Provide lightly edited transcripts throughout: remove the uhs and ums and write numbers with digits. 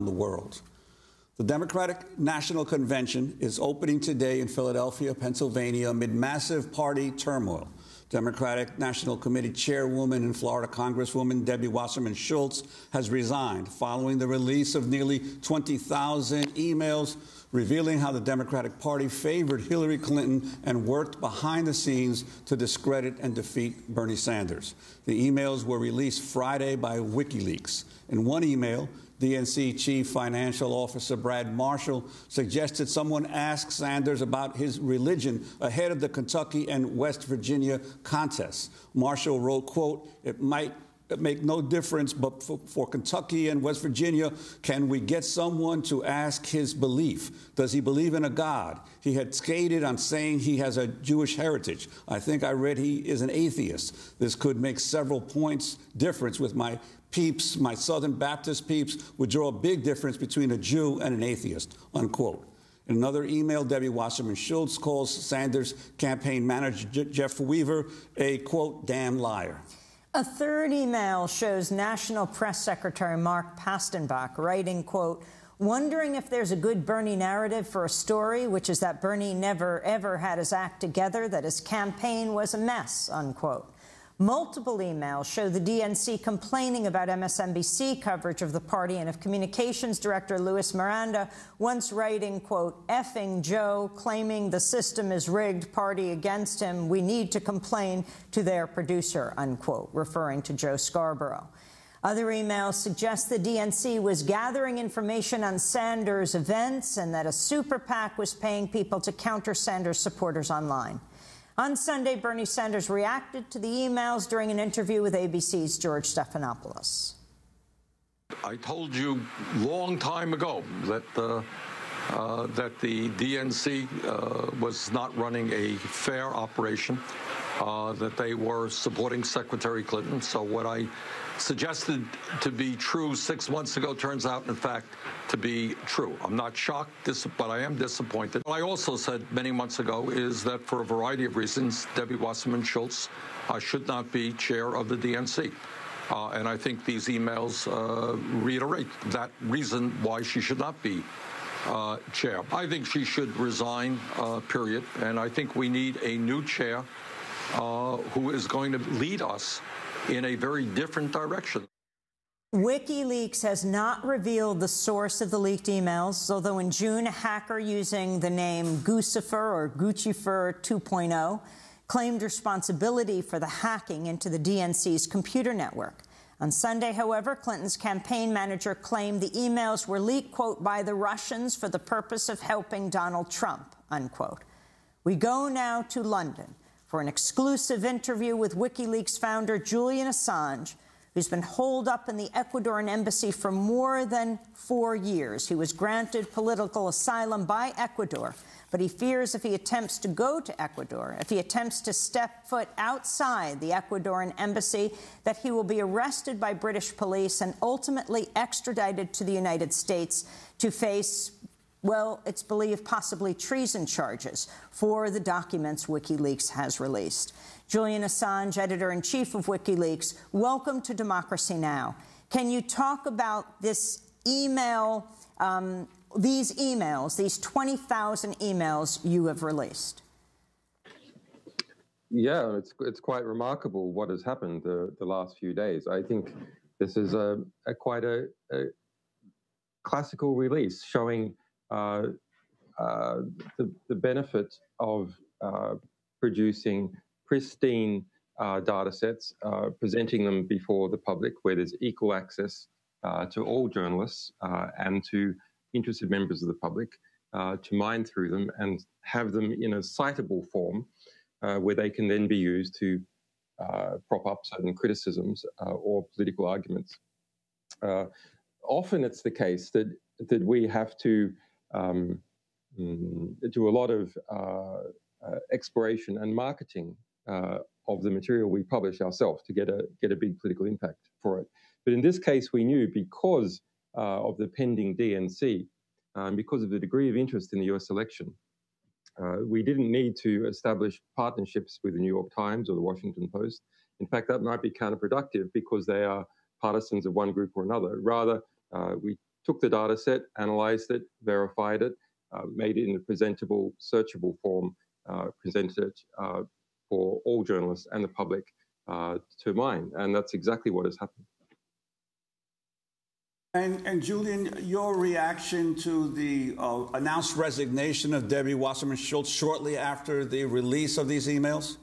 the world. The Democratic National Convention is opening today in Philadelphia, Pennsylvania, amid massive party turmoil. Democratic National Committee Chairwoman and Florida Congresswoman Debbie Wasserman Schultz has resigned following the release of nearly 20,000 emails revealing how the Democratic Party favored Hillary Clinton and worked behind the scenes to discredit and defeat Bernie Sanders. The emails were released Friday by WikiLeaks. In one email, DNC Chief Financial Officer Brad Marshall suggested someone ask Sanders about his religion ahead of the Kentucky and West Virginia contests. Marshall wrote, quote, "It might make no difference, but for Kentucky and West Virginia, can we get someone to ask his belief? Does he believe in a God? He had skated on saying he has a Jewish heritage. I think I read he is an atheist. This could make several points difference with my peeps, my Southern Baptist peeps, would draw a big difference between a Jew and an atheist," unquote. In another email, Debbie Wasserman Schultz calls Sanders' campaign manager, Jeff Weaver, a, quote, "damn liar." A third email shows National Press Secretary Mark Pastenbach writing, quote, "Wondering if there's a good Bernie narrative for a story, which is that Bernie never, ever had his act together, that his campaign was a mess," unquote. Multiple emails show the DNC complaining about MSNBC coverage of the party and of Communications Director Luis Miranda once writing, quote, "Effing Joe, claiming the system is rigged, party against him. We need to complain to their producer," unquote, referring to Joe Scarborough. Other emails suggest the DNC was gathering information on Sanders' events and that a super PAC was paying people to counter Sanders supporters online. On Sunday, Bernie Sanders reacted to the emails during an interview with ABC's George Stephanopoulos. I told you long time ago that the DNC was not running a fair operation, that they were supporting Secretary Clinton. So what I suggested to be true 6 months ago turns out, in fact, to be true. I'm not shocked, but I am disappointed. What I also said many months ago is that for a variety of reasons, Debbie Wasserman Schultz should not be chair of the DNC. And I think these emails reiterate that reason why she should not be chair. I think she should resign, period. And I think we need a new chair who is going to lead us in a very different direction. WikiLeaks has not revealed the source of the leaked emails, although in June, a hacker using the name Guccifer or Guccifer 2.0 claimed responsibility for the hacking into the DNC's computer network. On Sunday, however, Clinton's campaign manager claimed the emails were leaked, quote, "by the Russians for the purpose of helping Donald Trump," unquote. We go now to London for an exclusive interview with WikiLeaks founder Julian Assange, who's been holed up in the Ecuadorian embassy for more than 4 years. He was granted political asylum by Ecuador, but he fears if he attempts to go to Ecuador, if he attempts to step foot outside the Ecuadorian embassy, that he will be arrested by British police and ultimately extradited to the United States to face, well, it's believed possibly treason charges for the documents WikiLeaks has released. Julian Assange, editor-in-chief of WikiLeaks, welcome to Democracy Now! Can you talk about this email, these 20,000 emails you have released? Yeah, it's quite remarkable what has happened the last few days. I think this is quite a classical release showing the benefit of producing pristine data sets, presenting them before the public where there's equal access to all journalists and to interested members of the public to mine through them and have them in a citable form where they can then be used to prop up certain criticisms or political arguments. Often it's the case that we have to do a lot of exploration and marketing of the material we publish ourselves to get a big political impact for it. But in this case, we knew because of the pending DNC, because of the degree of interest in the US election, we didn't need to establish partnerships with the New York Times or the Washington Post. In fact, that might be counterproductive because they are partisans of one group or another. Rather, we took the data set, analyzed it, verified it, made it in a presentable, searchable form, presented it for all journalists and the public to mine. And that's exactly what has happened. And Julian, your reaction to the announced resignation of Debbie Wasserman Schultz shortly after the release of these emails?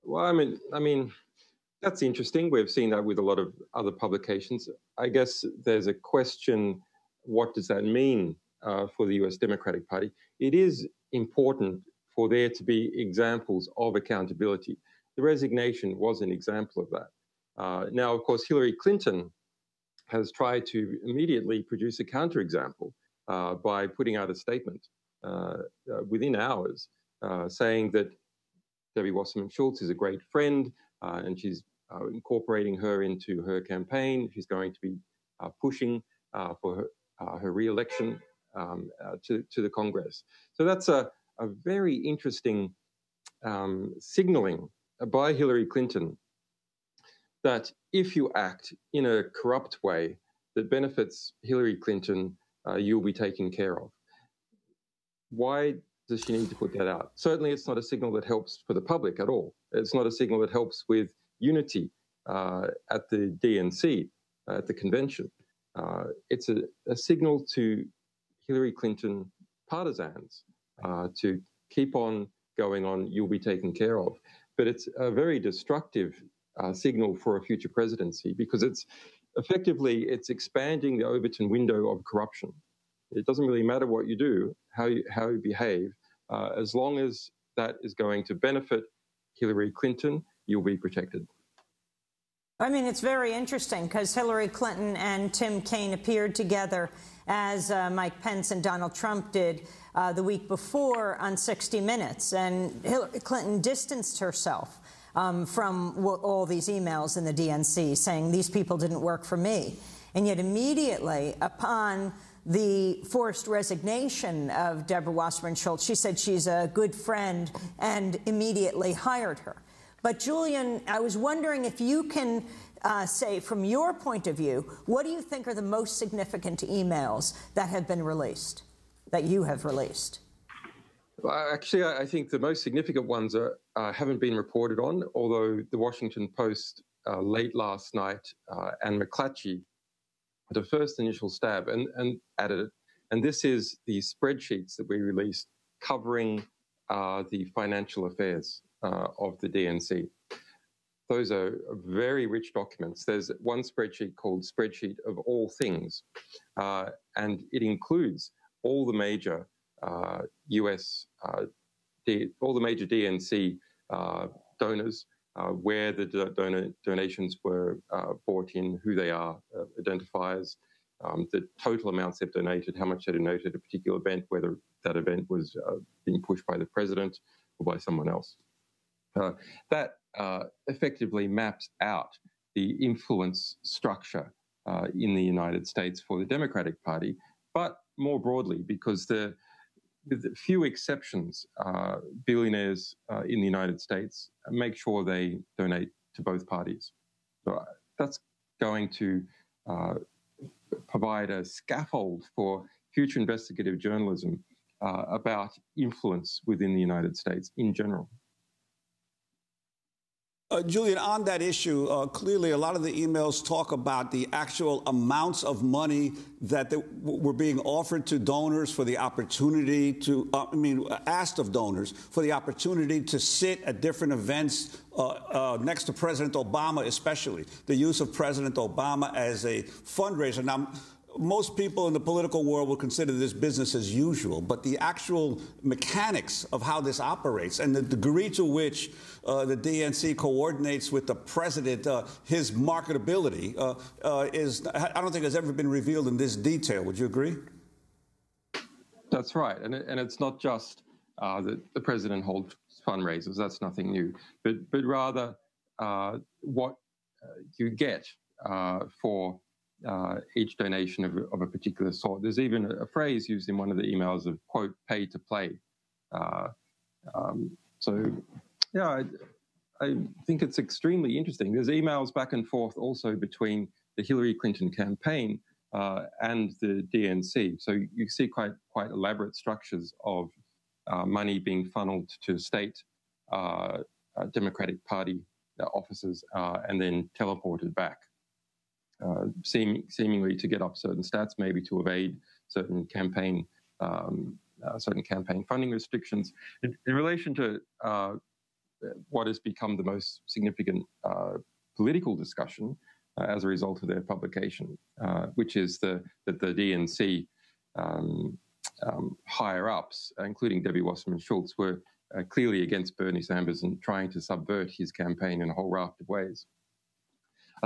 Well, I mean, that's interesting. We've seen that with a lot of other publications. I guess there's a question, what does that mean for the US Democratic Party? It is important for there to be examples of accountability. The resignation was an example of that. Now, of course, Hillary Clinton has tried to immediately produce a counterexample by putting out a statement within hours saying that Debbie Wasserman Schultz is a great friend and she's incorporating her into her campaign. She's going to be pushing for her re-election to the Congress. So that's a very interesting signaling by Hillary Clinton that if you act in a corrupt way that benefits Hillary Clinton, you'll be taken care of. Why does she need to put that out? Certainly it's not a signal that helps for the public at all. It's not a signal that helps with unity at the DNC, at the convention. It's a signal to Hillary Clinton partisans to keep on going on, you'll be taken care of. But it's a very destructive signal for a future presidency because it's expanding the Overton window of corruption. It doesn't really matter what you do, how you behave, as long as that is going to benefit Hillary Clinton, you'll be protected. I mean, it's very interesting because Hillary Clinton and Tim Kaine appeared together as Mike Pence and Donald Trump did the week before on 60 Minutes. And Hillary Clinton distanced herself from all these emails in the DNC saying these people didn't work for me. And yet immediately upon the forced resignation of Deborah Wasserman Schultz, she said she's a good friend and immediately hired her. But Julian, I was wondering if you can say, from your point of view, what do you think are the most significant emails that have been released, that you have released? Well, actually, I think the most significant ones haven't been reported on, although the Washington Post late last night and McClatchy had a first initial stab and added it. And this is the spreadsheets that we released covering the financial affairs of the DNC. Those are very rich documents. There's one spreadsheet called Spreadsheet of All Things, and it includes all the major all the major DNC donors, where the donations were brought in, who they are, identifiers, the total amounts they've donated, how much they donated at a particular event, whether that event was being pushed by the president or by someone else. That effectively maps out the influence structure in the United States for the Democratic Party, but more broadly, because with few exceptions, billionaires in the United States make sure they donate to both parties. So that's going to provide a scaffold for future investigative journalism about influence within the United States in general. Julian, on that issue, clearly a lot of the emails talk about the actual amounts of money that were being offered to donors for the opportunity to, asked of donors for the opportunity to sit at different events next to President Obama, especially the use of President Obama as a fundraiser. Now, most people in the political world would consider this business as usual, but the actual mechanics of how this operates and the degree to which the DNC coordinates with the president, his marketability, I don't think has ever been revealed in this detail. Would you agree? That's right. And it's not just that the president holds fundraisers. That's nothing new. But rather what you get for each donation of a particular sort. There's even a phrase used in one of the emails of, quote, pay to play. I think it's extremely interesting. There's emails back and forth also between the Hillary Clinton campaign and the DNC. So you see quite elaborate structures of money being funneled to state Democratic Party offices and then teleported back, seemingly to get up certain stats, maybe to evade certain campaign funding restrictions. In relation to what has become the most significant political discussion as a result of their publication, which is that the DNC higher-ups, including Debbie Wasserman Schultz, were clearly against Bernie Sanders and trying to subvert his campaign in a whole raft of ways.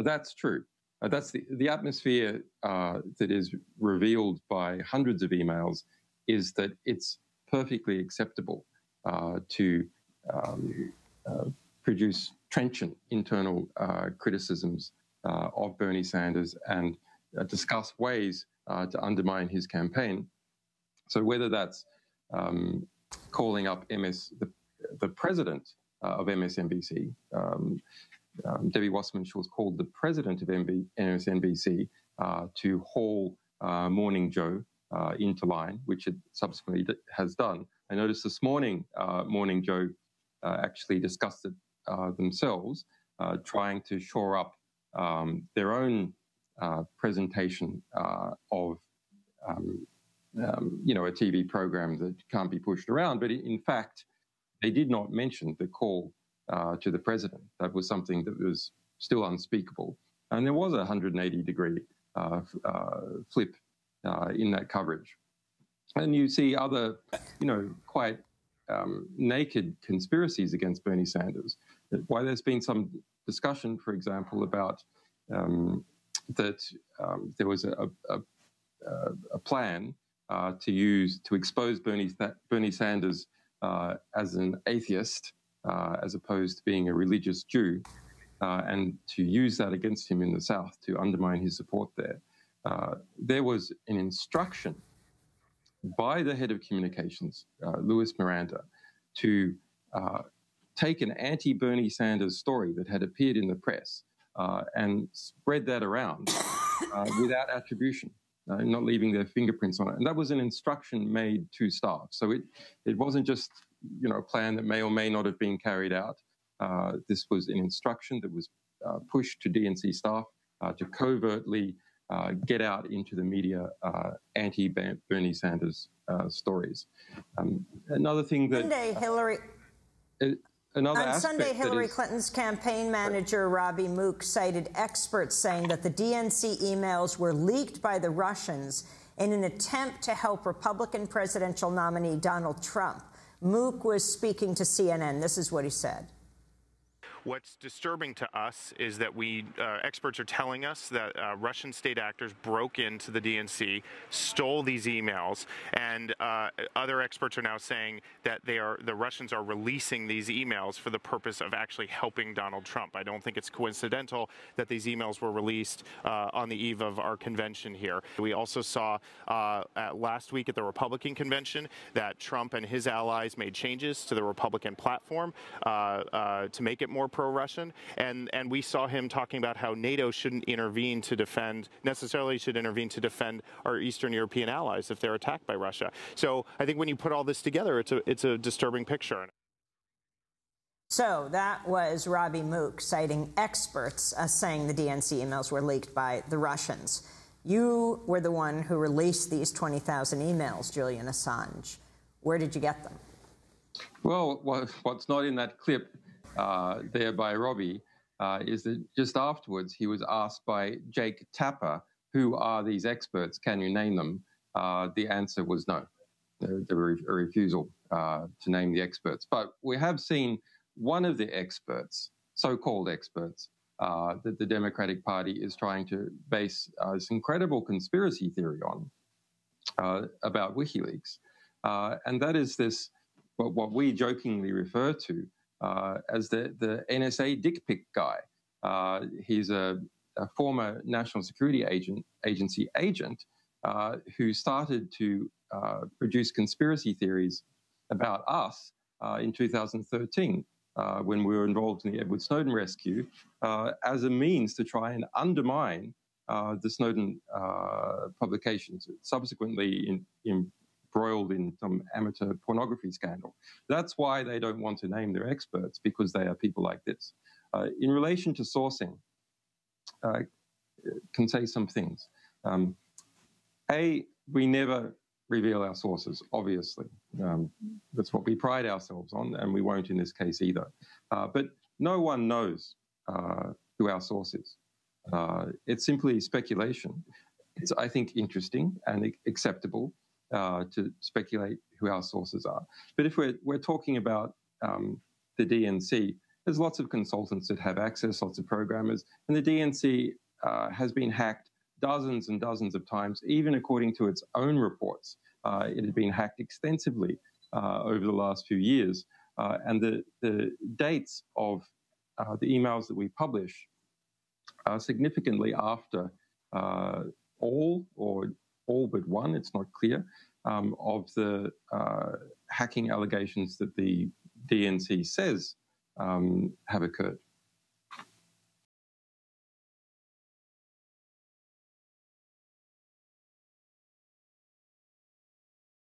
That's true. That's the atmosphere that is revealed by hundreds of emails is that it's perfectly acceptable to produce trenchant internal criticisms of Bernie Sanders and discuss ways to undermine his campaign. So whether that's calling up the president of MSNBC, Debbie Wasserman Schultz called the president of MSNBC to haul Morning Joe into line, which it subsequently has done. I noticed this morning Morning Joe actually discussed it themselves, trying to shore up their own presentation of a TV program that can't be pushed around. But in fact, they did not mention the call to the president. That was something that was still unspeakable. And there was a 180-degree flip in that coverage. And you see other, quite naked conspiracies against Bernie Sanders. Why there's been some discussion, for example, about that there was a plan to expose Bernie Sanders as an atheist, as opposed to being a religious Jew, and to use that against him in the South to undermine his support there. There was an instruction by the head of communications, Louis Miranda, to take an anti-Bernie Sanders story that had appeared in the press and spread that around without attribution, not leaving their fingerprints on it. And that was an instruction made to staff. So it wasn't just a plan that may or may not have been carried out. This was an instruction that was pushed to DNC staff to covertly get out into the media anti-Bernie Sanders stories. Another thing that... On Sunday, Hillary Clinton's campaign manager, Robby Mook, cited experts saying that the DNC emails were leaked by the Russians in an attempt to help Republican presidential nominee Donald Trump. Mook was speaking to CNN. This is what he said. What's disturbing to us is that experts are telling us that Russian state actors broke into the DNC, stole these emails, and other experts are now saying that the Russians are releasing these emails for the purpose of actually helping Donald Trump. I don't think it's coincidental that these emails were released on the eve of our convention here. We also saw last week at the Republican convention that Trump and his allies made changes to the Republican platform to make it more pro-Russian, and we saw him talking about how NATO shouldn't intervene to defend our Eastern European allies if they're attacked by Russia. So I think when you put all this together, it's a disturbing picture. So that was Robby Mook citing experts saying the DNC emails were leaked by the Russians. You were the one who released these 20,000 emails, Julian Assange. Where did you get them? Well, what's not in that clip there by Robby is that just afterwards he was asked by Jake Tapper, who are these experts, can you name them? The answer was no. There was a refusal to name the experts. But we have seen one of the experts, so-called experts, that the Democratic Party is trying to base this incredible conspiracy theory on about WikiLeaks. And that is this, what we jokingly refer to as the NSA dick pic guy. He's a former National Security Agency agent who started to produce conspiracy theories about us in 2013 when we were involved in the Edward Snowden rescue as a means to try and undermine the Snowden publications, subsequently embroiled in some amateur pornography scandal. That's why they don't want to name their experts, because they are people like this. In relation to sourcing, can say some things. We never reveal our sources, obviously. That's what we pride ourselves on, and we won't in this case either. But no one knows who our source is. It's simply speculation. It's, I think, interesting and acceptable to speculate who our sources are. But if we're talking about the DNC, there's lots of consultants that have access, lots of programmers, and the DNC has been hacked dozens and dozens of times. Even according to its own reports, it had been hacked extensively over the last few years. And the dates of the emails that we publish are significantly after all but one, it's not clear, of the hacking allegations that the DNC says have occurred.